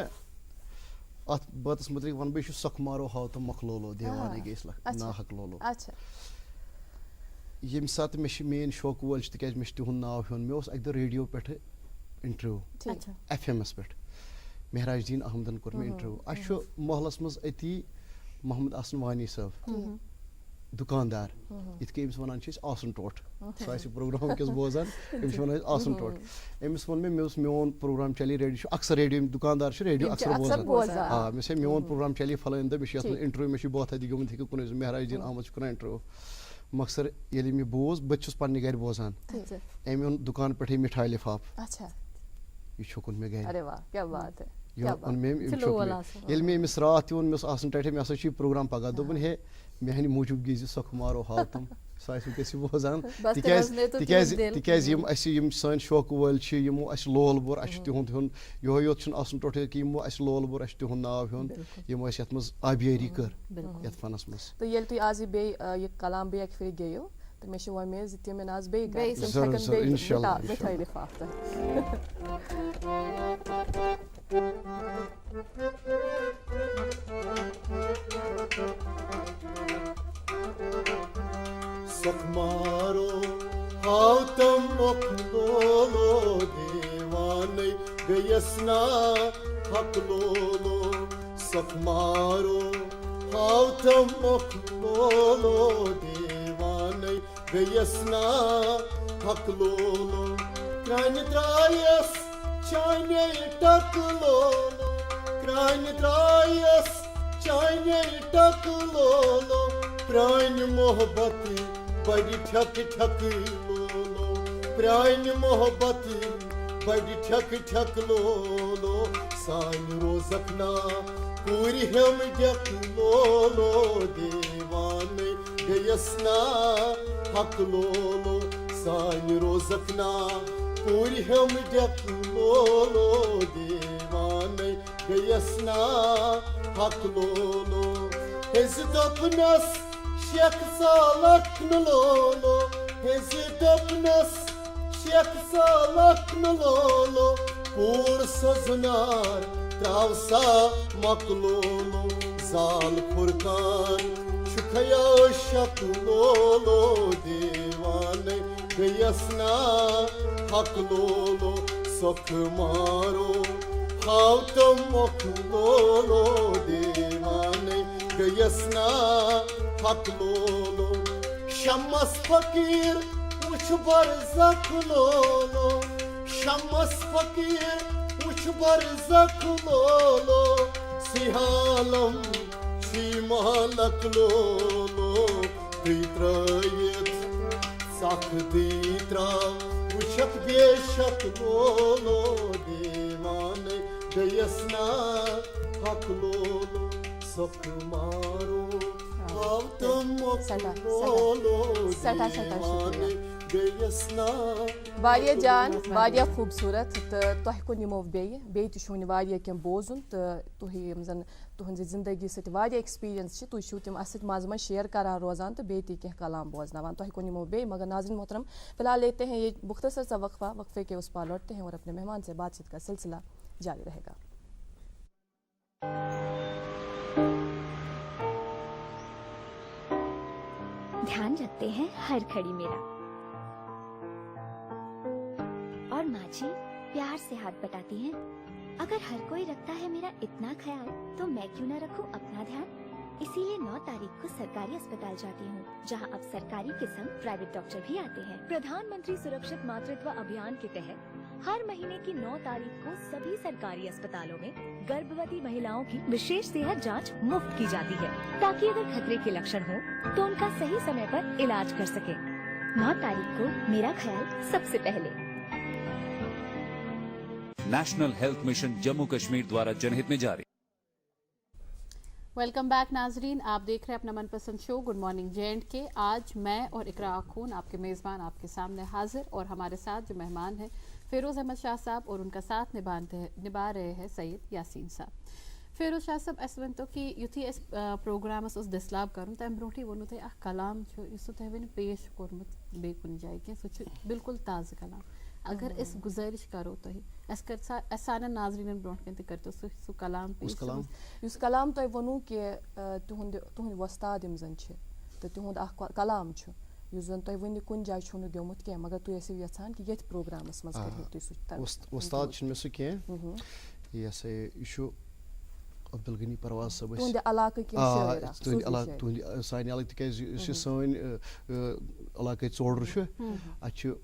अत बातस मुतलिक वन बे सख मारो हाव तो मखलोलो देवाने गेस ना हकलोलो अच्छा यम सात मे मेन शौक वल तक मे तुहद नाव हेन मे अक दो रेडियो पे इंटरव्यू FM पे महराज दीन अहमदन कोर मे इंटरव्यू अ मोहल्लस मज अति मोहम्मद आसन वानी साहब दुकानदार इत के अमिस वनान आसन टोट सह प्रोग्राम किस बोजान अमिस वन आसन टोट अमिस वन मे मोन प्रोग्राम चली रेडियो अक्सर रेडियो दुकानदार रेडियो अक्सर बोजान हाँ मे मोन प्रोग्राम चली फलान दो इंटरव्यू मे बहुत हद गुमत हे कुन महराज दीन अहमद कर इंटरव्यू मकसर ये मे बोज बस पन्ने गर बोजान अम ओन दुकान पे मिठाई लिफाफ यह छुकुन मे गर अरे वाह क्या बात है ये मे अमिस रात मे टटे मे हसा प्रोग्राम पगह दोपन हे मेहन मूजूब गिज सख मारो हाव तुम सह बोजान तिम सन शौक वल यमो लोल बोर तुंद हेन यो योत टोटे कि यमो लोल बोर तुंद नाव हेन यमो ये मज आबियारी कर ये फनस मज तो ये तुम आज बे ये कलाम बे फिर गयो तो मे वमेज तम आज बे मिठाई लिफाफ सख मारो हाव तम मखलोलो देवाने गयसना हकलोलो सख मारो हाव तम मखलोलो देवाने गयसना हकलोलो क्रान द्रायस चाइने टकलोलो क्रान द्रायस चाइने टकलोलो प्राण मोहब्बत बड़ी ठक ठक लोलो प्राण मोहब्बत बड़ी ठक ठक लोलो सान रोजकना पूरी हम जक लोलो देवान गयसना हक लोलो सान रोजकना पूरी हम जक लोलो देवान गयसना हक लोलो हिज दपनस शेख सालक लोलो हिज दपनस शेख सालक लोलो पूर सजनार त्रावसा मकलोलो जाल फुरकान शुखया शक लोलो देवान गयसना हक लोलो सख मारो हाव तम मखलोलो देवान गयसना हक लोलो शमस फकीर उछ बरज़ख लोलो शमस फकीर उछ barzak lolo Sihalam şi malak lolo Ditrayet sak ditra Uşak beşak lolo Divane gayasna hak lolo Sakmaro Avtam lolo Divane gayasna वारिया जान वारिया खूबसूरत तो तुह को निमो बे तुन वारिया कह बोजन तो तुह जन तुहंज जिंदगी सत वारिया एक्सपीरियंस तुम तम अस मज मज शेयर करान रोजान तो बे कह कलाम बोजनावान तुह को निमो बे मगर नाज़रीन मोहतरम फिलहाल लेते हैं ये मुख्तसर सा वक्फा वक्फे के उस पार लौटते हैं और अपने मेहमान से बातचीत का सिलसिला जारी रहेगा। ध्यान रखते हैं हर खड़ी मेरा और माँ जी प्यार से हाथ बटाती हैं। अगर हर कोई रखता है मेरा इतना ख्याल तो मैं क्यों न रखूं अपना ध्यान। इसीलिए 9 तारीख को सरकारी अस्पताल जाती हूँ जहाँ अब सरकारी के संग प्राइवेट डॉक्टर भी आते हैं। प्रधानमंत्री सुरक्षित मातृत्व अभियान के तहत हर महीने की 9 तारीख को सभी सरकारी अस्पतालों में गर्भवती महिलाओं की विशेष सेहत जांच मुफ्त की जाती है ताकि अगर खतरे के लक्षण हो तो उनका सही समय पर इलाज कर सके। 9 तारीख को मेरा ख्याल सबसे पहले। National health mission Jammu Kashmir द्वारा जनहित में जारी। वेलकम बैक नाजरीन, आप देख रहे हैं अपना मनपसंद शो गुड मॉर्निंग जे.एंड.के। आज मैं और इकरा आखून आपके मेज़बान आपके सामने हाजिर और हमारे साथ जो मेहमान हैं फ़िरोज़ अहमद शाह साहब और उनका साथ निभा रहे हैं सैयद यासीन साहब। फ़िरोज़ शाह साहब अस वन तो कि युथी अस प्रोग्रामस उस दिसलाब करूँ तम ब्रोटी वोनू तुम अख कलाम तुम वन पेश कोर्मुत बे कुन जाए कह सह बिल्कुल ताज़ कलाम अगर इस गुजारिश करो तो सान नाजरीन ब्रोट कन तो सह कलाम पेश उस कलाम तुम वोनू कि तुहद वस्ताद जन तो तुहद कलाम जन तुम वन कुन जाए गोमुत कह मगर तुम ऐसे यहान कि ये प्रोग्रामस मज वस्ताद मे सह कह अब्दुल गनी परवाज साहब सानि अलग तक सन इलाक चोड़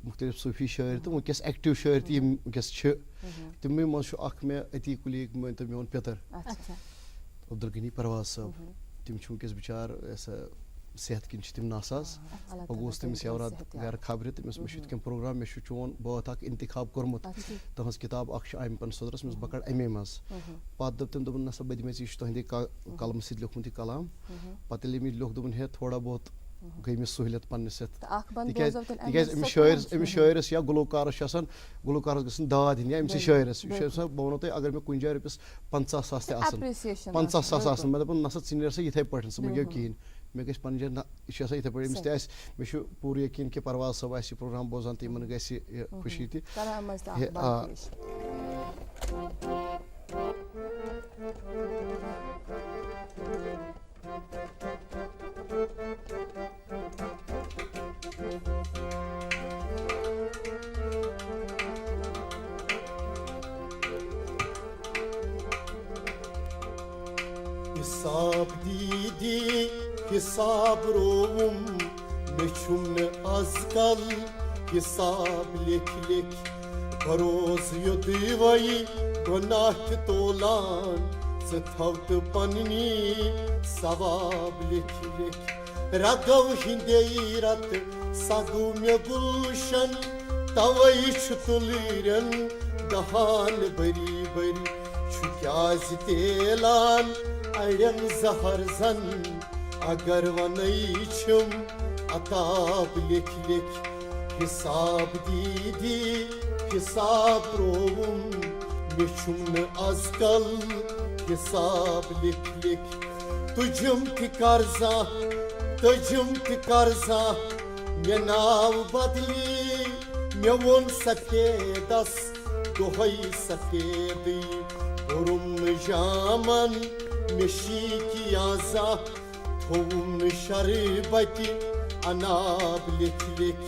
मुख्तलिफ सूफी शायर तो वनकस एक्टिव शायर वनकस तमें मज मे अती कुलीग मान तो मोन पितर अब्दुल गनी परवाज साहब तम वनकस बिचार सेहत किन तम नासाज गोस तमिस यवरात घर खबर तमिस मे कम प्रोग्राम मे चोन बात इंतखाब कोर्मुत तहज किताब आम पन सदरस मे बकड़ अमे मज पत दप तम दोपन नसा बद मे तुंदे कलम सत लिखमुत कलाम पत मे लिख दोपन हे थोड़ा बहुत गई मे सहूलियत पन्नस शायरस या गुलकारस गुलकारस गसन दाद दिन या अमस शायरस बह वो तुम अगर मे कुछ जाए रपस 50,000 50,000 मे दपन नसा नीर सा इथे पे सह गो कहें मे गई पन जान यह इथे पे अमस मे पूरा यकीन कि परवाज साहब आ प्रोग्राम बोजान तो इन ग खुशी ति हिसाब दीदी हिसाब रोवुम मे छुमने आजकल हिसाब लिख लिख बरोज युदवई गुनाह तोलान से थवत पन्नी सवाब लिख लिख रगव हिंदे रत सगु मे गुलशन तवई तुलरन दहान बरी बरी छुक्याज तेलान अड़न जहर जन अगर वनई छुम अताब लिख लिख हिसाब दीदी हिसाब रोवुम मे छुम आजकल हिसाब लिख लिख तुझुम ति कर्जा मे नाव बदली मे वोन सफेदस दोहई सफेद गुरुम जामन मे शीकियाजा थोम शरबति अनाब लिख लिख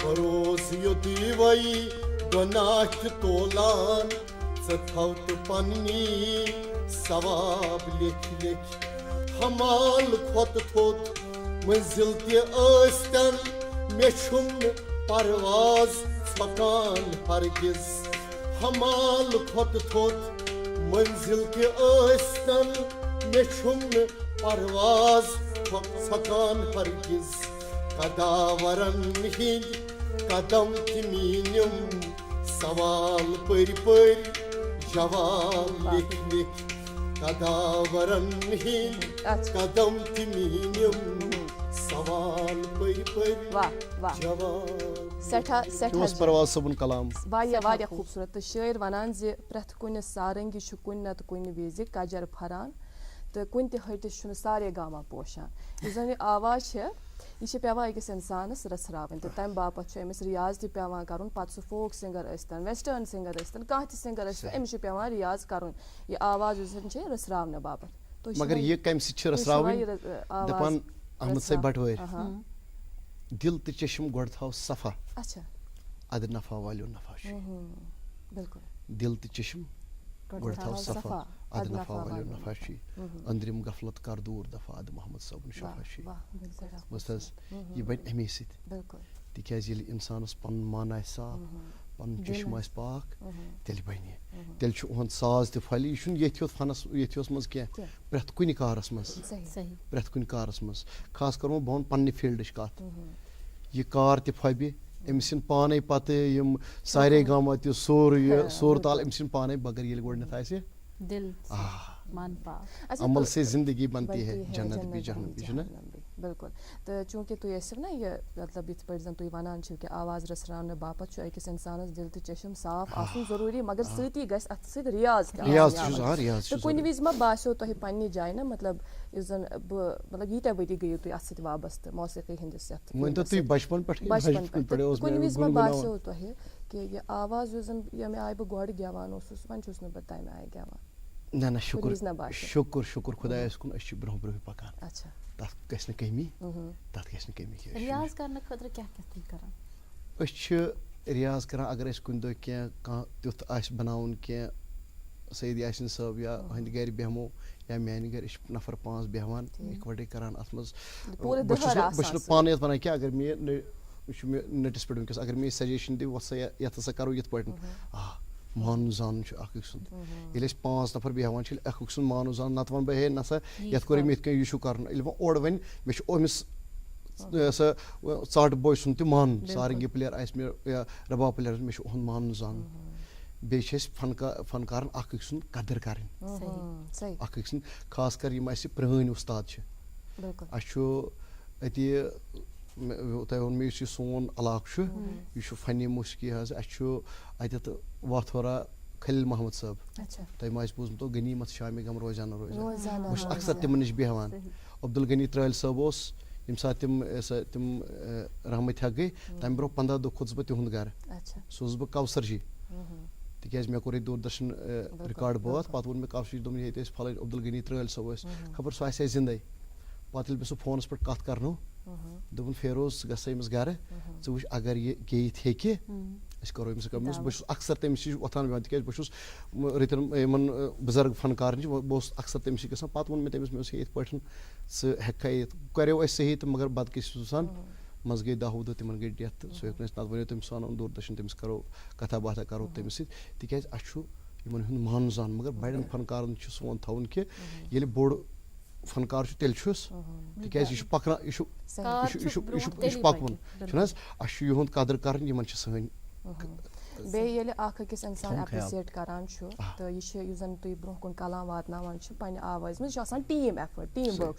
बरोज युदवई गुनाह तोलान थवत पन्नी सवाब लिख लिख हमाल खोत थोत मंजिल तन मे छुम परवाज छकान हरगिज हमाल खोत थोत मंजिल के आस्तन मे छुमन परवाज सकान हरगिज कदावरन हिंद कदम तिमीनिम सवाल पर जवाब लिख लिख कदावरन हिंद कदम तिमीनिम सवाल पर वाह वाह जवाब सठा सठा परवाज सबन कलाम वारिया खूबसूरत तो शायर वनान जे प्रथ कुन सारंगी छु कुन नत कुन विज कजर फरान तो कुन ते हटिस छु सारे गामा पोशान ये जन आवाज है ये पेवा अकिस इंसानस रसरावन तो तम बापत छु एमिस रियाज ते पेवा करुन पत सु फोक सिंगर अस्तन वेस्टर्न सिंगर अस्तन काह ते सिंगर अस्तन एमिस छु पेवा रियाज करुन ये आवाज उसन छे रसरावन बापत तो मगर ये कम से छु रसरावन दपन अहमद से बटवर दिल तो चश्म गोड़ थाव सफा अच्छा अद नफा वालो नफा बिल्कुल दिल तो चश्म गोड़ थाव सफा अद नफा वालो नफा अंदरिम गफलत कर दूर दफा अद मोहम्मद साहब शफा बस ये बन अमे बिल्कुल तिकाज यदि इंसानस पन मान आए साफ पन चश्म आए पाक तेल बन तेल उहद साज तो फल यह फनस यथ मज क्या प्रथ कुन कारस मज प्रथ कुन कारस मज खास कर बह पन्ने फील्ड कत यह कार त फबि अमिस पाने पत यम सारे गामा त सोर ताल अमिस पाने बगर ये गोडनथ आसे दिल मान पाक अमल से जिंदगी बनती है जन्नत भी जहन्नम भी ना बिल्कुल तो चूंकि तुम ऐसे ना ये मतलब इत पे जन तुम वनान कि आवाज रसरान बापत अकिस इंसानस दिल तो चश्म साफ आसन जरूरी मगर सती गस अत सत रियाज तो कुन विज मा बासो तुह पन्नी जाय ना मतलब इस जन मतलब यीटा वरी गयो तुम अत सत वाबस्त मौसीकी हिंदिस यत मन तो तुम बचपन पे कुन विज मा बासो तुह कि ये आवाज जन यमे आय ब गोड गेवान ओसुस वन छुस न बताय में आय गेवान ना ना शुक्र शुक्र शुक्र खुदायस कुन अश ब्रोह ब्रोह पकान अच्छा तथ गस न कमी तथ गस न कमी रियाज करने खतर क्या क्या तुम करन अश रियाज करन अगर अस कुन दो क्या का तुथ आस बनाउन क्या सईद यासिन साहब या हंद गर बेहमो या मैन गर नफर 5 बेहवान इकवटे करान अथ मज बस पाने बना क्या अगर मे नटिस पे वस अगर मे सजेशन दि वस यथ सा करो यथ पट मानु जान अख सुन ये 5 नफर बेहवान अख सुन मानु जान नत वन बे नसा यथ कोर मे यह यू कर ओड वन मे अमिस चाट बॉय सुन त मान सारंगी प्लेयर आस मे या रबा प्लेयर मे ओहन मानु जान बे फनकारन अख सुन कदर कर अख सुन खास कर यम प्रहन उस्ताद अति तह वो मे सोन इलाक यह फन मौसीकी अत वाथोरा खलील महमद साहब तह मा बूजमत गनीमत शाम गम रोजाना रोजाना बस अक्सर तिमन नश बेहवान अब्दुल गनी त्रैल साहब यम सात तिम रहमत हक गई तम ब्रो 15 दह खोस बह तिहुंद गर सो बह कौसर जी तिकाज मे कोर दूरदर्शन रिकॉर्ड बात पे वो मे कौसर दोन ये फल अब्दुल गनी त्रैल साहब खबर सह आसे जिंदे पे बह फोनस पे कत कर दोपन फेरोज गस गर च वो अगर ये गेत हे करो बस अक्सर तमिस वोथान बहन तिक बस रतन बुजुर्ग फनकार बस अक्सर तमिस गसान पे वो मे तमिस मे पे हेका ये करो सही तो मगर बदकिसान मज गई 10 दह तिमन गई डेथ सो हेक नत वो तम सन दूरदर्शन तमिस करो कथा बाथा करो तमिस तिकाज अमन मान जान मगर बड़न फनकारन सोन थवन कि ये बोड़ फनकार तेल तिकाज यह पकना यह पकवन युद कदर कर सन बेल अकिस इंसान एप्रिशिएट करान तो यह जन तुम ब्रोह कुन कलाम वातनावान पन्ने आवाज़ मज टीम एफर्ट टीम वर्क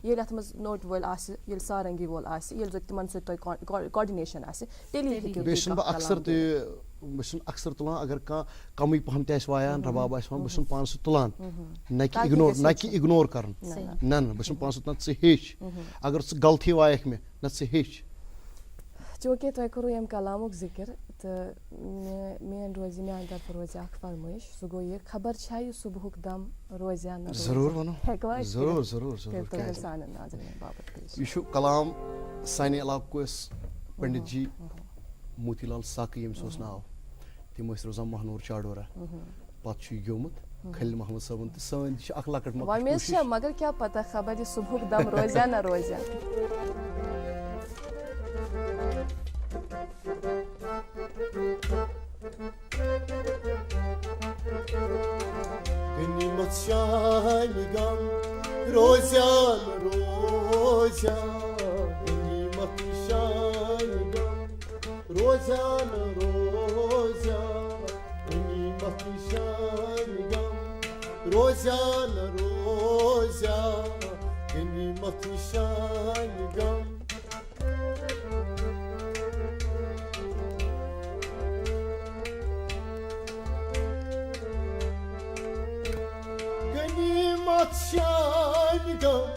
ये अत मज नोट वोल ये सारंगी वोल ये तिमन कोऑर्डिनेशन अक्सर अक्सर तुलान अगर कम पहम तयान रबाब बह पान सह तुलान न कि इग्नोर कर ना बह पान सह नु हेच अगर स गलती वायक मे न हेच चूँकि तुम करो यम कलामुक जिक्र तो मेन रोज मान तरफ रोज फरमाइश सह गो ये खबर यह सुबह दम रोजा न जरूर वनो जरूर जरूर जरूर यह कलाम साने इलाको पंडित जी मोतीलाल साकी यमस नाव तम रोजान महनूर चाडोरा पे गोमुत खलील महमद साहब तो सन अख लकट मगर क्या पता खबर ये सुबह दम रोजा न रोजा şan gam Rozyan rozyan Ganimet şan gam Rozyan rozyan Ganimet şan gam Rozyan rozyan Ganimet şan gam Ganimet şan gam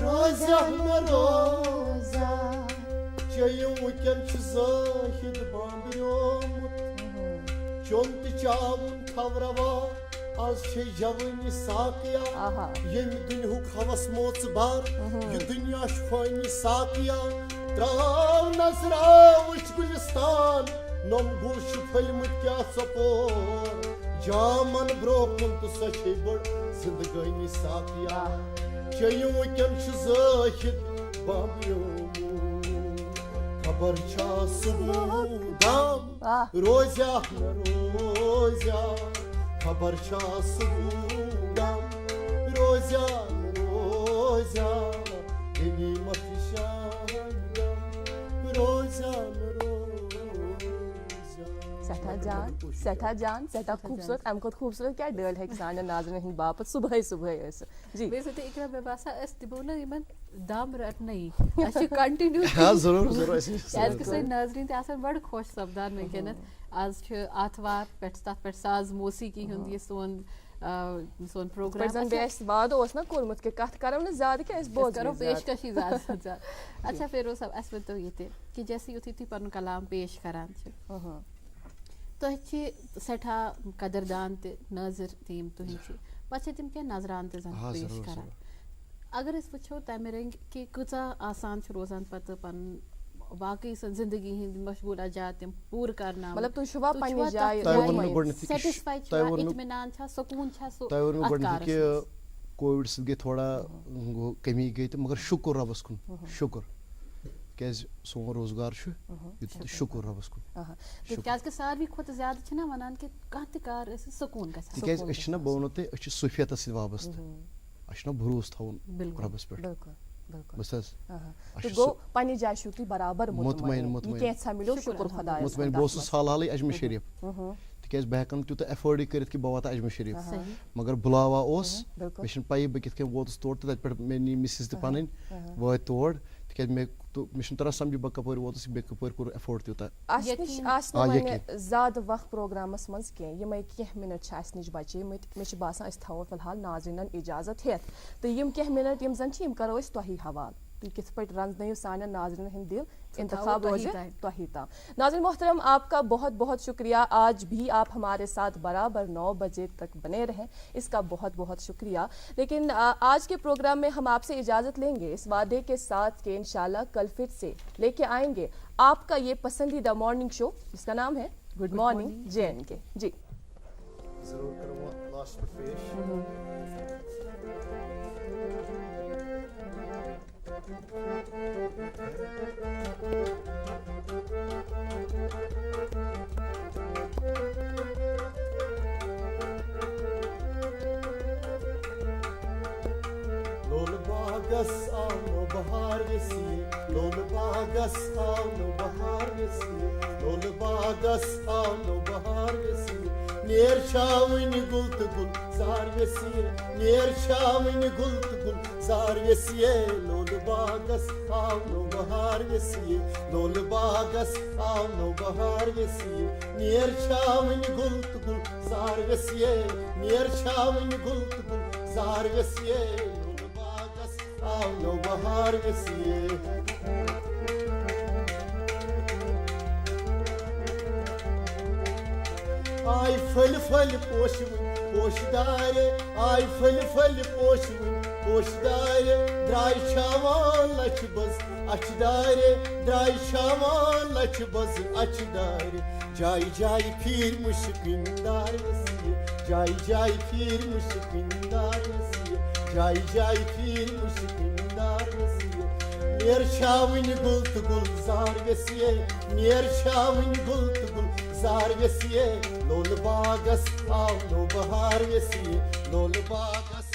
Rozyan rozyan Çayım uken çizahid bambiryomut Çontu çavun tavrava Az şey javuni sakya Yemi dünhuk havas moç bar Yu dünya şfani sakya Trav nasrav uç gülistan Nom guşu fılmut kya sapor Jaman brokun tu saçı bur Zindagani sakya Çayım uken çizahid bambiryomut Kabar çası budam Rozya rozya Kabar çası budam Rozya rozya Ganimet şan gam Rozya rozya सैठा जान सैठा खूबसूरत अम खुद खूबसूरत क्या डल है किसान नाज़रीन हिंद बापत सुबह सुबह जी वैसे तो इकरा में बासा अस दिबोना यमन दाम रट नहीं अच्छी कंटिन्यू हाँ जरूर जरूर आज के से नाज़रीन ते आसन बड़ खुश सपदान में केनत आज छ आतवार पेट तथ पेट साज मौसीकी हुंद ये सोन प्रोग्राम पर बेस बाद ओस ना कोरमत के कथ करम ना ज्यादा के इस बोझ करो पेशकशी ज्यादा अच्छा फिर वो सब अस तो ये थे कि जैसे युति थी पन कलाम पेश करान छ तो सठा कदरदान ते नाज़र तीम तो ही पछे तिम के नजरान ते जन पेश करान अगर इस वछो तमे रंग के कुछ आसान छ रोजान पत पन वाकई जिंदगी हिंद मशगूल जात पूर करना मतलब तू शुवा पन्नी जाय सेटिस्फाई छ इत्मीनान छ सुकून छ सो तयवर में गणती के कोविड से गई थोड़ा कमी गई तो मगर शुक्र रबस कुन शुक्र कैज सो रोजगार छु शुक्र रबस कुन तो कैज के सारी खुद ज्यादा छ ना वनान के काहतिकार ऐसे सुकून का कैज अश ना बोनते अश सुफियत से वाबस्त अश ना भरोस थाउन रबस पे बिल्कुल बस तो गो पन्नी जाय छु ती बराबर मुतमईन ये कैसा मिलो शुक्र खुदा मुतमईन बोस साल हाल अजमेर शरीफ तिकेज बह हेकन तूत एफोर्ड कर कि बह वात अजमेर शरीफ मगर बुलावा ओस मे पाई बह कित वोतस तोड़ तो तत मे नी मिसिस त पन वो तोड़ तिकेज मे तो मे तरह समझ बह कपर वोतस बे कपर कोर एफोर्ड तूता ज्यादा वक्त प्रोग्रामस मज कह यम कह मिनट निश बचे मे बासान थो फिलहाल नाज़रीन इजाजत हेत तो यम कह मिनट यम जन करो तुही हवाल तुम कित पे रंजनो सान नाज़रीन हिंद दिल इंतखाब रोज तुही ताम नाज़रीन मोहतरम आपका बहुत बहुत शुक्रिया आज भी आप हमारे साथ बराबर 9 बजे तक बने रहें इसका बहुत बहुत शुक्रिया लेकिन आज के प्रोग्राम में हम आपसे इजाज़त लेंगे इस वादे के साथ कि इंशाल्लाह कल फिर से लेके आएंगे आपका ये पसंदीदा मॉर्निंग शो जिसका नाम है गुड मॉर्निंग JNK जी जरूर करूँगा लास्ट में पेश लोल बागस आओ बहार वसी लोल बागस आओ बहार वसी लोल बागस आओ बहार वसी नेर शावन गुल तो गुल जार वसी नेर शावन गुल तो गुल जार वसी लोल बागस आओ बहार वसी लोल बागस आओ बहार वसी नेर शावन गुल तो गुल जार वसी नेर शावन गुल तो गुल जार वसी लोल बागस आओ बहार वसी आई फल फल पोशदारे आई फल फल पोशदारे द्राय शावान लच बस अचदारे द्राय शावान लच बस अचदारे जाई जाई फिर मुश्किंदार वसी जाई जाई फिर मुश्किंदार वसी जाई जाई फिर मुश्किंदार वसी नेर शावन गुल तो गुलजार गसिए नेर शावन गुल तो गुलजार गसिए लोल बागस आव नो बहार गसिए लोल बागस